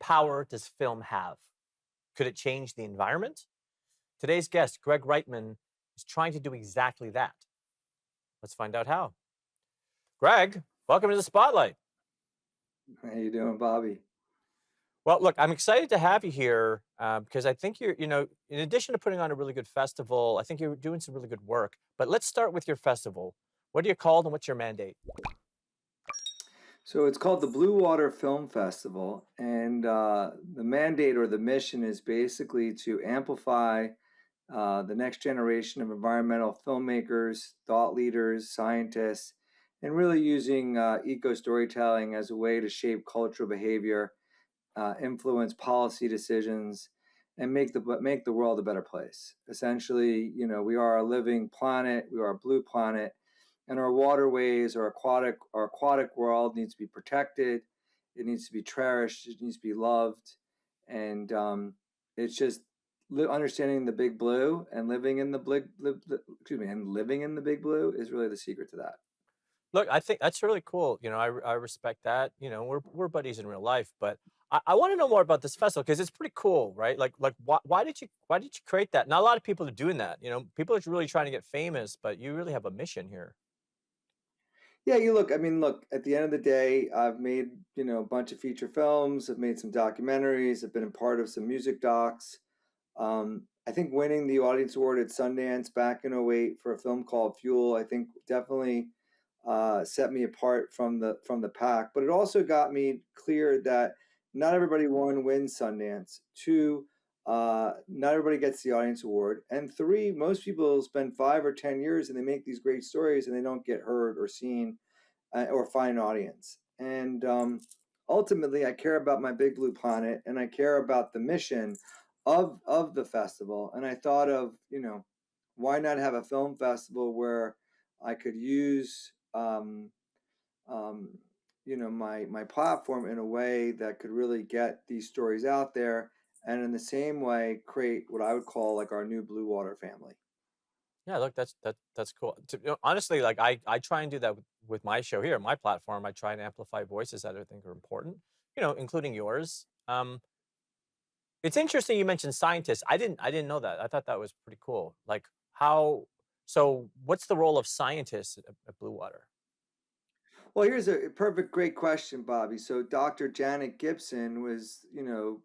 power does film have? Could it change the environment? Today's guest, Greg Reitman, is trying to do exactly that. Let's find out how. Greg, welcome to the spotlight. How you doing, Bobby? Well, look, I'm excited to have you here because I think in addition to putting on a really good festival, I think you're doing some really good work. But let's start with your festival. What are you called and what's your mandate? So it's called the Blue Water Film Festival, and the mandate or the mission is basically to amplify the next generation of environmental filmmakers, thought leaders, scientists, and really using eco storytelling as a way to shape cultural behavior, influence policy decisions, and make the world a better place. Essentially, we are a living planet. We are a blue planet, and our waterways, our aquatic world needs to be protected. It needs to be cherished. It needs to be loved, and it's just understanding the big blue and living in the living in the big blue is really the secret to that. Look, I think that's really cool. I respect that. We're buddies in real life, but I want to know more about this festival because it's pretty cool, right? Like why did you create that? Not a lot of people are doing that. People are really trying to get famous, but you really have a mission here. Yeah, you look. I mean, look. At the end of the day, I've made a bunch of feature films. I've made some documentaries. I've been a part of some music docs. I think winning the Audience Award at Sundance back in '08 for a film called Fuel, I think definitely set me apart from the pack. But it also got me clear that not everybody, one, wins Sundance. Two, not everybody gets the Audience Award. And three, most people spend 5 or 10 years and they make these great stories and they don't get heard or seen or find an audience. And ultimately, I care about my big blue planet and I care about the mission of the festival. And I thought of, why not have a film festival where I could use um, my platform in a way that could really get these stories out there, and in the same way create what I would call like our new blue water family. Yeah, look, that's cool. Honestly, like I try and do that with my show here, my platform. I try and amplify voices that I think are important, including yours. It's interesting you mentioned scientists. I didn't know that. I thought that was pretty cool. Like how so what's the role of scientists at Blue Water? Well, here's a perfect, great question, Bobby. So, Dr. Janet Gibson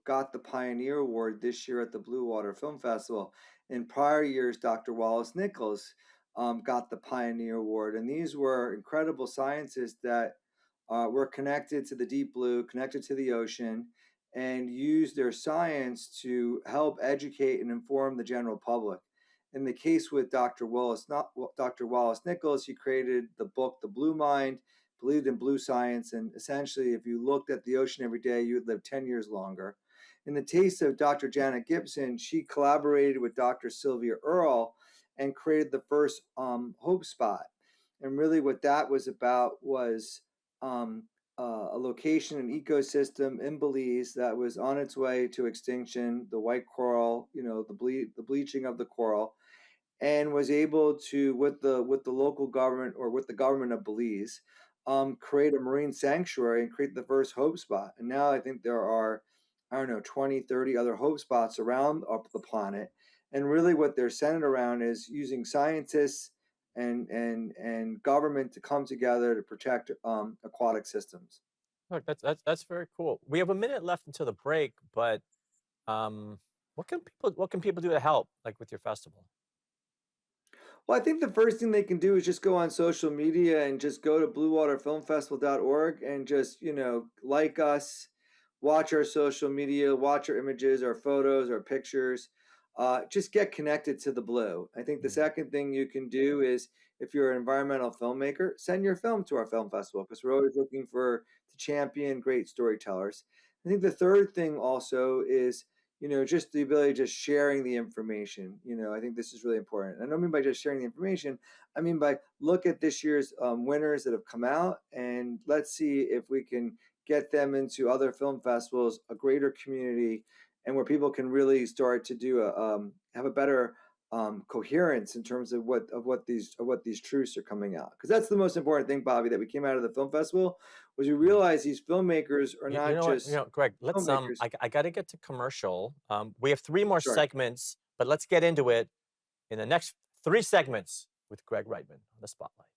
got the Pioneer Award this year at the Blue Water Film Festival. In prior years, Dr. Wallace Nichols got the Pioneer Award. And these were incredible scientists that were connected to the deep blue, connected to the ocean, and used their science to help educate and inform the general public. In the case with Dr. Wallace Nichols, he created the book The Blue Mind, believed in blue science, and essentially, if you looked at the ocean every day, you would live 10 years longer. In the case of Dr. Janet Gibson, she collaborated with Dr. Sylvia Earle and created the first Hope Spot. And really, what that was about was um, a location, an ecosystem in Belize that was on its way to extinction, the white coral, the bleaching of the coral, and was able to, with the local government or with the government of Belize, create a marine sanctuary and create the first Hope Spot. And now I think there are, I don't know, 20, 30 other Hope Spots around up the planet. And really what they're centered around is using scientists and government to come together to protect aquatic systems. Look, that's very cool. We have a minute left until the break, but um what can people do to help like with your festival? Well, I think the first thing they can do is just go on social media and just go to bluewaterfilmfestival.org and just, like us, watch our social media, watch our images, our photos, our pictures. Just get connected to the blue. I think the Mm. second thing you can do is, if you're an environmental filmmaker, send your film to our film festival because we're always looking to champion great storytellers. I think the third thing also is, just the ability of just sharing the information. I think this is really important. I don't mean by just sharing the information. I mean by look at this year's winners that have come out, and let's see if we can get them into other film festivals, a greater community, and where people can really start to do have a better coherence in terms of what these truths are coming out. Because that's the most important thing, Bobby, that we came out of the film festival was we Mhm. realized these filmmakers are You not know what? You just know, Greg, let's filmmakers. I got to get to commercial. We have three more Sure. segments, but let's get into it in the next three segments with Greg Reitman on the spotlight.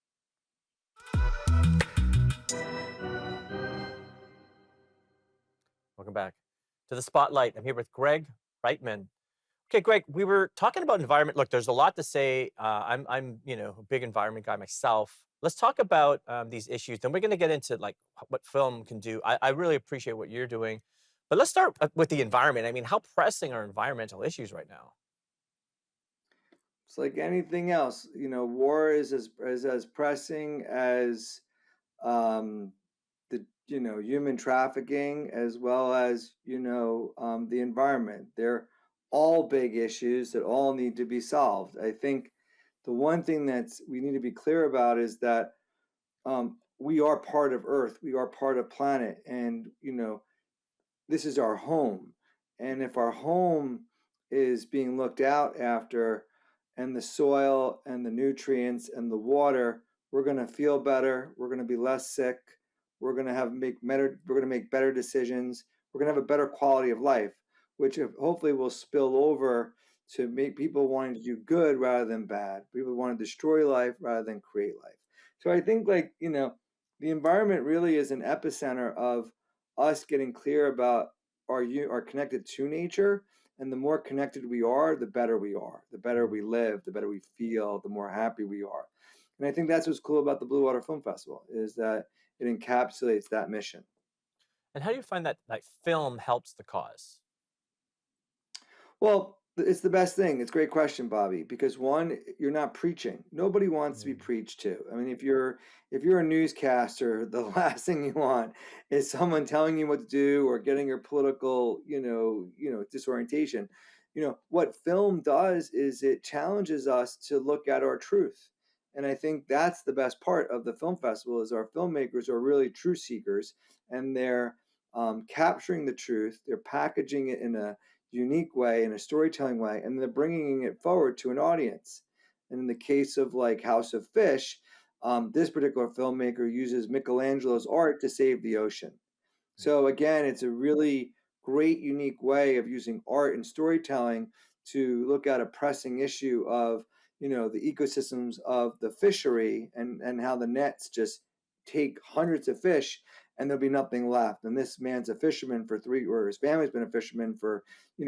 Welcome back to the spotlight. I'm here with Greg Reitman. Okay, Greg, we were talking about environment. Look, there's a lot to say. I'm a big environment guy myself. Let's talk about these issues. Then we're going to get into like what film can do. I really appreciate what you're doing, but let's start with the environment. I mean, how pressing are environmental issues right now? It's like anything else, war is as pressing as um, the human trafficking as well as the environment. They're all big issues that all need to be solved. I think the one thing that's we need to be clear about is that we are part of Earth, we are part of planet, and this is our home. And if our home is being looked out after, and the soil and the nutrients and the water, we're going to feel better. We're going to be less sick. We're going to make better decisions. We're going to have a better quality of life, which hopefully will spill over to make people wanting to do good rather than bad. People want to destroy life rather than create life. So I think the environment really is an epicenter of us getting clear about are connected to nature, and the more connected we are, the better we are, the better Mhm. we live, the better we feel, the more happy we are. And I think that's what's cool about the Blue Water Film Festival is that it encapsulates that mission. And how do you find that like film helps the cause? Well, it's the best thing. It's a great question, Bobby, because one, you're not preaching. Nobody wants to be Mm, preached to. I mean, if you're a newscaster, the last thing you want is someone telling you what to do or getting your political, disorientation. What film does is it challenges us to look at our truth. And I think that's the best part of the film festival is our filmmakers are really truth seekers, and they're capturing the truth. They're packaging it in a unique way, in a storytelling way, and they're bringing it forward to an audience. And in the case of like House of Fish, this particular filmmaker uses Michelangelo's art to save the ocean. mm, So again, it's a really great, unique way of using art and storytelling to look at a pressing issue of the ecosystems of the fishery and how the nets just take hundreds of fish and there'll be nothing left. And this man's a fisherman or his family's been a fisherman for a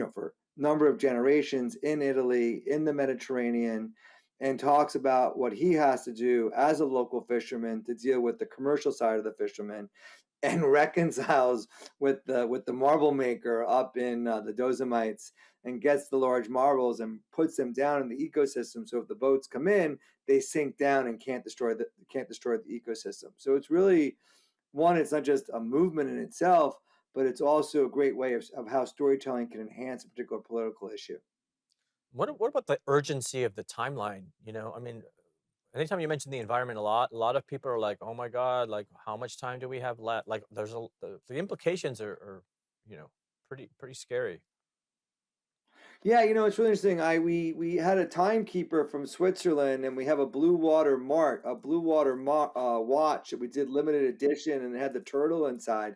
number of generations in Italy, in the Mediterranean, and talks about what he has to do as a local fisherman to deal with the commercial side of the fisherman and reconciles with the marble maker up in the Dolomites and gets the large marbles and puts them down in the ecosystem. So if the boats come in, they sink down and can't destroy the ecosystem. So it's really one. It's not just a movement in itself, but it's also a great way of how storytelling can enhance a particular political issue. what about the urgency of the timeline? I mean, anytime you mention the environment a lot of people are like, "Oh my god, like how much time do we have left?" Like the implications are, you know, pretty scary. Yeah, it's really interesting. We had a timekeeper from Switzerland, and we have a watch that we did limited edition, and it had the turtle inside.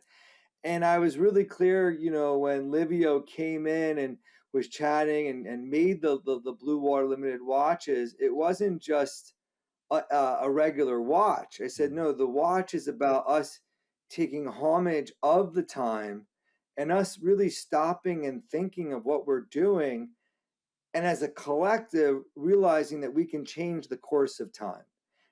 And I was really clear, when Livio came in and was chatting and made the Blue Water limited watches. It wasn't just a regular watch. I said, Mhm, no, the watch is about us taking homage of the time and us really stopping and thinking of what we're doing, and as a collective realizing that we can change the course of time.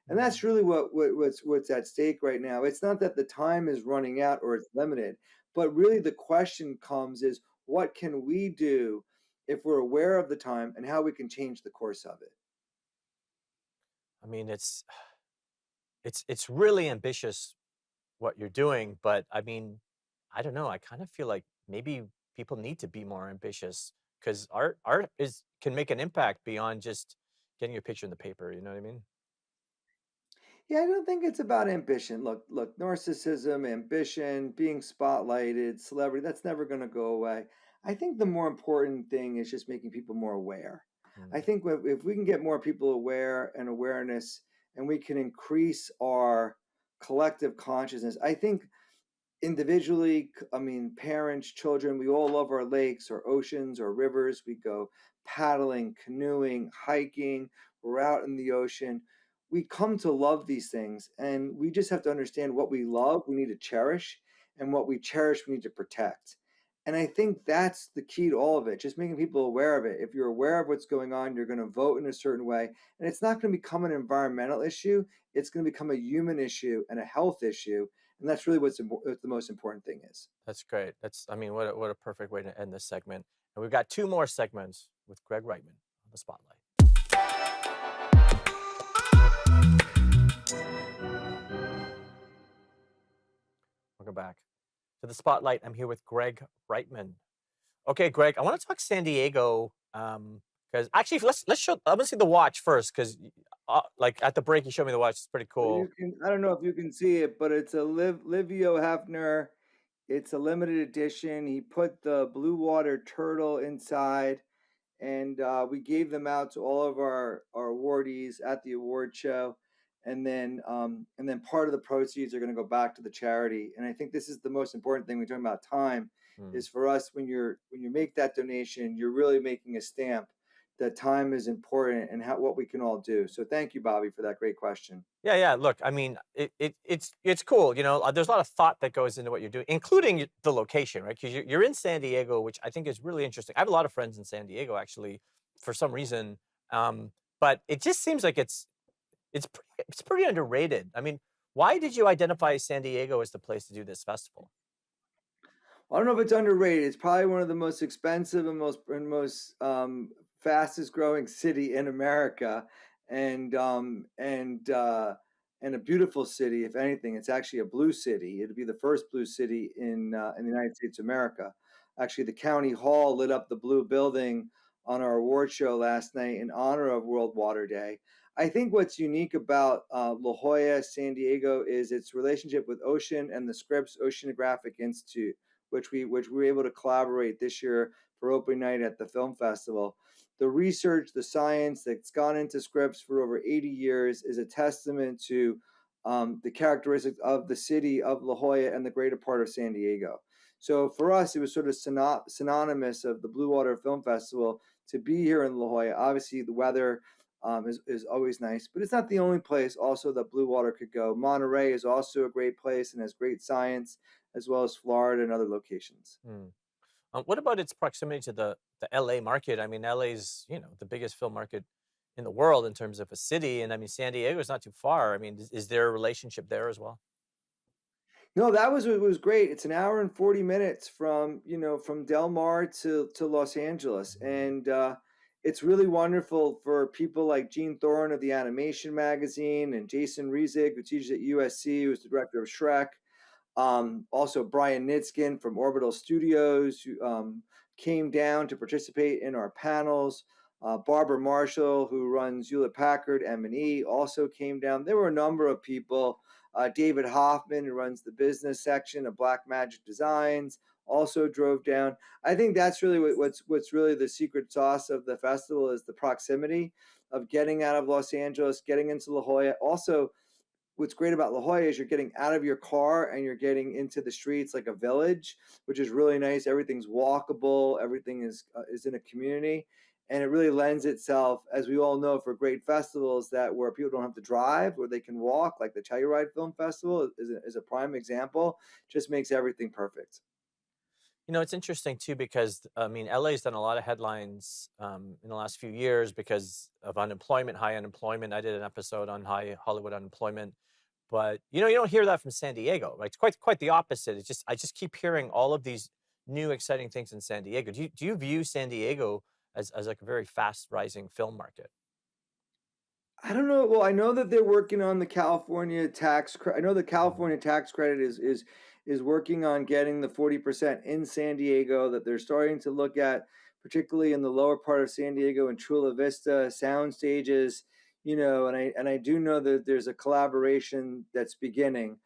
And mhm. that's really what's at stake right now. It's not that the time is running out or it's limited, but really the question comes is what can we do if we're aware of the time and how we can change the course of it. I mean, it's really ambitious what you're doing, but I mean, I don't know. I kind of feel like maybe people need to be more ambitious because art is can make an impact beyond just getting a picture in the paper. You know what I mean? Yeah, I don't think it's about ambition. Look, narcissism, ambition, being spotlighted, celebrity, that's never going to go away. I think the more important thing is just making people more aware. I Mm, think if we can get more people aware and awareness, and we can increase our collective consciousness, I think individually, I mean, parents, children, we all love our lakes or oceans or rivers. We go paddling, canoeing, hiking, we're out in the ocean. We come to love these things, and we just have to understand what we love, we need to cherish, and what we cherish, we need to protect. And I think that's the key to all of it, just making people aware of it. If you're aware of what's going on, you're going to vote in a certain way. And it's not going to become an environmental issue, it's going to become a human issue and a health issue, and that's really what the most important thing is. that's great. That's, I mean, what a perfect way to end this segment. And we've got two more segments with Greg Reitman on the spotlight. Welcome back to the spotlight. I'm here with Greg Reitman. Okay, Greg, I want to talk San Diego. Because actually, let's show. I'm gonna see the watch first, because like at the break, you showed me the watch. It's pretty You cool. can, I don't know if you can see it, but it's a Livio Hefner. It's a limited edition. He put the blue water turtle inside, and we gave them out to all of our awardees at the award show, and then part of the proceeds are going to go back to the charity. And I think this is the most important thing. We're talking about time, Hmm. is for us, when you make that donation, you're really making a stamp that time is important and how what we can all do. So thank you, Bobby, for that great question. Yeah, yeah. Look, I mean, it's cool. There's a lot of thought that goes into what you're doing, including the location, right? Because you're in San Diego, which I think is really interesting. I have a lot of friends in San Diego, actually, for some reason. Um, but it just seems like it's pretty underrated. I mean, why did you identify San Diego as the place to do this festival? I don't know if it's underrated. It's probably one of the most expensive and most fastest growing city in America, and and a beautiful city. If anything, it's actually a blue city. It'd be the first blue city in the United States of America. Actually, the county hall lit up the blue building on our award show last night in honor of World Water Day. I think what's unique about La Jolla, San Diego, is its relationship with ocean and the Scripps Oceanographic Institute, which we were able to collaborate this year for opening night at the film festival. The research, the science that's gone into Scripps for over 80 years is a testament to the characteristics of the city of La Jolla and the greater part of San Diego. So for us, it was sort of synonymous of the Blue Water Film Festival to be here in La Jolla. Obviously, the weather is always nice, but it's not the only place also that Blue Water could go. Monterey is also a great place and has great science, as well as Florida and other locations. Hmm. What about its proximity to the LA market? I mean, LA's, the biggest film market in the world in terms of a city, and I mean, San Diego is not too far. I mean, is there a relationship there as well? No, that was it was great. It's an hour and 40 minutes from, from Del Mar to Los Angeles. And it's really wonderful for people like Gene Thorne of the Animation Magazine and Jason Riesig, who teaches at USC, who's the director of Shrek. Also, Brian Nitzkin from Orbital Studios, who came down to participate in our panels. Barbara Marshall, who runs Hewlett Packard M&E, also came down. There were a number of people. David Hoffman, who runs the business section of Black Magic Designs, also drove down. I think that's really what's really the secret sauce of the festival, is the proximity of getting out of Los Angeles, getting into La Jolla. Also, what's great about La Jolla is you're getting out of your car and you're getting into the streets like a village, which is really nice. Everything's walkable. Everything is in a community, and it really lends itself, as we all know, for great festivals that where people don't have to drive, where they can walk. Like the Telluride Film Festival is a prime example. Just makes everything perfect. It's interesting too, because I mean, LA's done a lot of headlines in the last few years because of unemployment, high unemployment. I did an episode on high Hollywood unemployment, but you don't hear that from San Diego, right? It's quite the opposite. It's just I just keep hearing all of these new exciting things in San Diego. Do you view San Diego as like a very fast rising film market? I don't know. Well, I know that they're working on the California tax credit. I know the Mhm. California tax credit is working on getting the 40% in San Diego. That they're starting to look at, particularly in the lower part of San Diego and Chula Vista sound stages. And I do know that there's a collaboration that's beginning.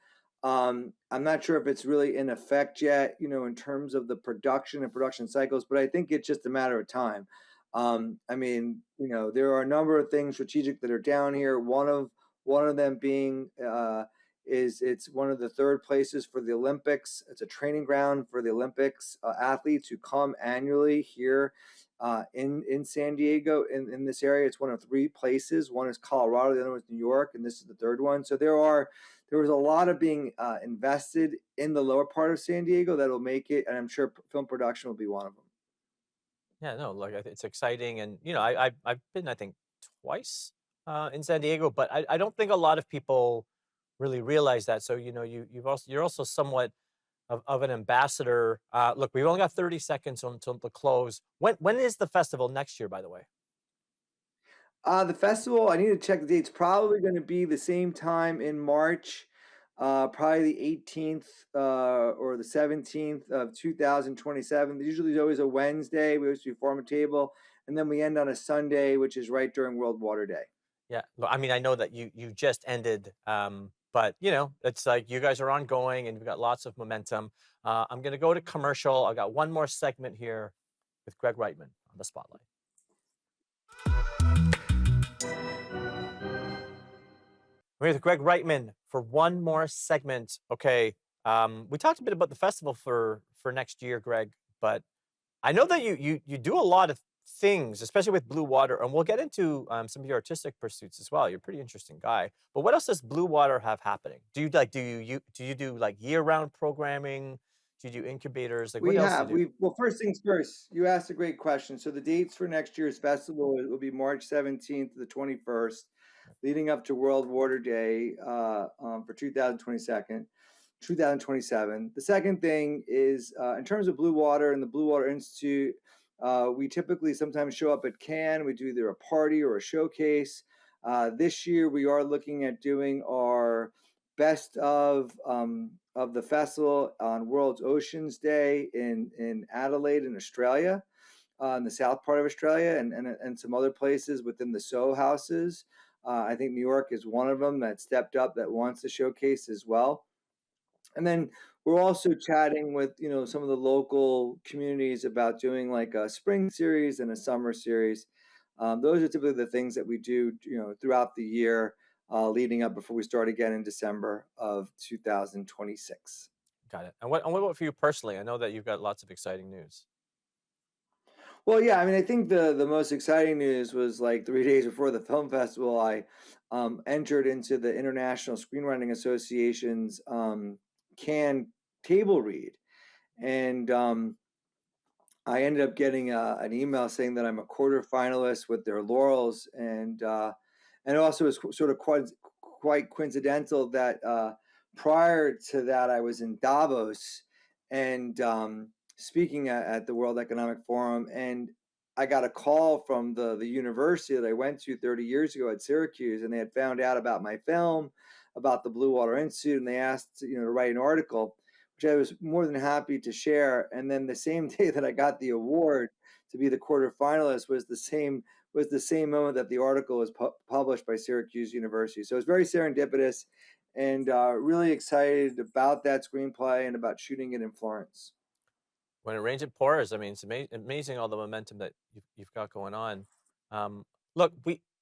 I'm not sure if it's really in effect yet, in terms of the production and production cycles, but I think it's just a matter of time. I mean, there are a number of things strategic that are down here. One of them being is it's one of the third places for the Olympics. It's a training ground for the Olympics athletes who come annually here in San Diego in this area. It's one of three places. One is Colorado, the other one is New York, and this is the third one. So there was a lot of being invested in the lower part of San Diego that will make it, and I'm sure film production will be one of them. Yeah, no, like it's exciting, and I've been, I think, twice in San Diego, but I don't think a lot of people really realize that. So you're also somewhat of an ambassador. Look, we've only got 30 seconds until the close. When is the festival next year, by the way? The festival, I need to check the dates. Probably going to be the same time in March, probably the 18th or the 17th of 2027. Usually, it's always a Wednesday. We always do farm a table, and then we end on a Sunday, which is right during World Water Day. Yeah, I mean, I know that you just ended, but it's like you guys are ongoing and you've got lots of momentum. I'm gonna go to commercial. I got one more segment here with Greg Reitman on the spotlight. We're here with Greg Reitman for one more segment. Okay, we talked a bit about the festival for next year, Greg, but I know that you do a lot of things, especially with Blue Water, and we'll get into some of your artistic pursuits as well. You're a pretty interesting guy. But what else does Blue Water have happening? Do you do like year round programming? Do you do incubators? Like what else do you do? Well, first things first, you asked a great question. So the dates for next year's festival will be March 17th to the 21st, leading up to World Water Day for 2027. The second thing is in terms of Blue Water and the Blue Water Institute, we typically sometimes show up at Cannes. We do either a party or a showcase. This year, we are looking at doing our best of the festival on World's Oceans Day in Adelaide, in Australia, in the south part of Australia, and some other places within the Soho houses. I think New York is one of them that stepped up that wants to showcase as well. And then we're also chatting with some of the local communities about doing like a spring series and a summer series. Those are typically the things that we do throughout the year leading up before we start again in December of 2026. Got it. And what about for you personally? I know that you've got lots of exciting news. Well, yeah, I mean, I think the most exciting news was like 3 days before the film festival. I entered into the International Screenwriting Association's Cannes table read, and I ended up getting an email saying that I'm a quarter finalist with their laurels, and also it's sort of quite coincidental that prior to that I was in Davos and speaking at the World Economic Forum, and I got a call from the university that I went to 30 years ago at Syracuse, and they had found out about my film, about the Blue Water Institute, and they asked to write an article, which I was more than happy to share. And then the same day that I got the award to be the quarterfinalist was the same moment that the article was published by Syracuse University. So it's very serendipitous, and really excited about that screenplay and about shooting it in Florence. When it rains, it pours. I mean, it's amazing all the momentum that you've got going on. Look,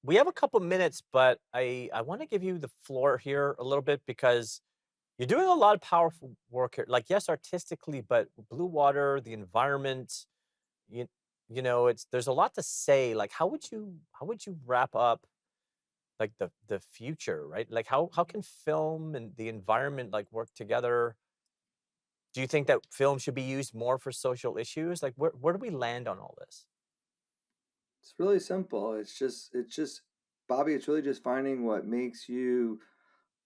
we have a couple minutes, but I want to give you the floor here a little bit because you're doing a lot of powerful work here. Like, yes, artistically, but Blue Water, the environment, you there's a lot to say. Like, how would you wrap up like the future, right? Like how can film and the environment like work together? Do you think that film should be used more for social issues? Like where do we land on all this? It's really simple. It's just Bobby. It's really just finding what makes you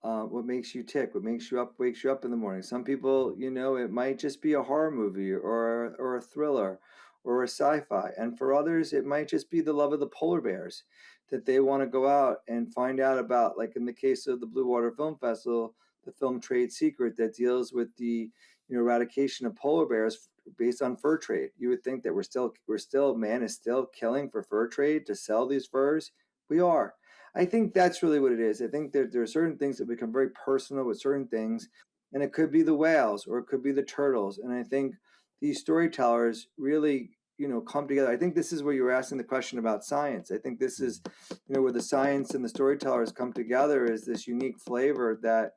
tick, what wakes you up in the morning. Some people, it might just be a horror movie or a thriller or a sci-fi, and for others, it might just be the love of the polar bears that they want to go out and find out about. Like in the case of the Blue Water Film Festival, the film Trade Secret that deals with the eradication of polar bears based on fur trade. You would think that we're still man is still killing for fur trade to sell these furs. We are. I think that's really what it is. I think that there are certain things that become very personal with certain things, and it could be the whales or it could be the turtles. And I think these storytellers really, come together. I think this is where you were asking the question about science. I think this is, Mm. where the science and the storytellers come together is this unique flavor that,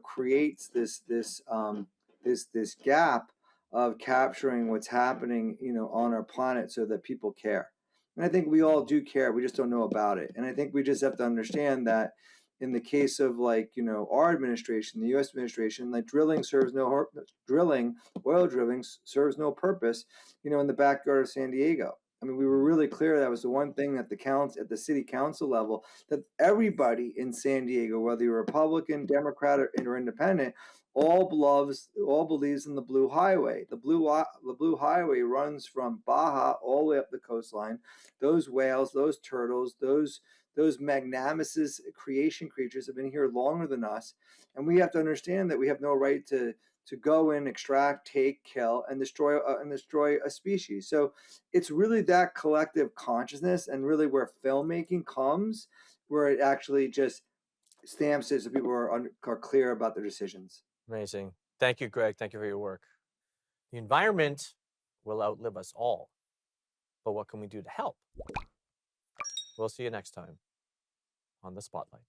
creates this gap of capturing what's happening, on our planet so that people care. And I think we all Mm. do care. We just don't know about it. And I think we just have to understand that in the case of like, our administration, the US administration, like drilling, oil drilling serves no purpose, in the backyard of San Diego. I mean, we were Mm. really clear that was the one thing that at the city council level, that everybody in San Diego, whether you're Republican, Democrat, or independent, all believes in the Blue Highway. The Blue Highway runs from Baja all the way up the coastline. Those whales, those turtles, those magnanimous creation creatures have been here longer than us, and we have to understand that we have no right to go in, extract, take, kill, and destroy a species. So it's really that collective consciousness, and really where filmmaking comes, where it actually just stamps it so people are clear about their decisions. Amazing. Thank you, Greg. Thank you for your work. The environment will outlive us all, but what can we do to help? We'll see you next time on the Spotlight.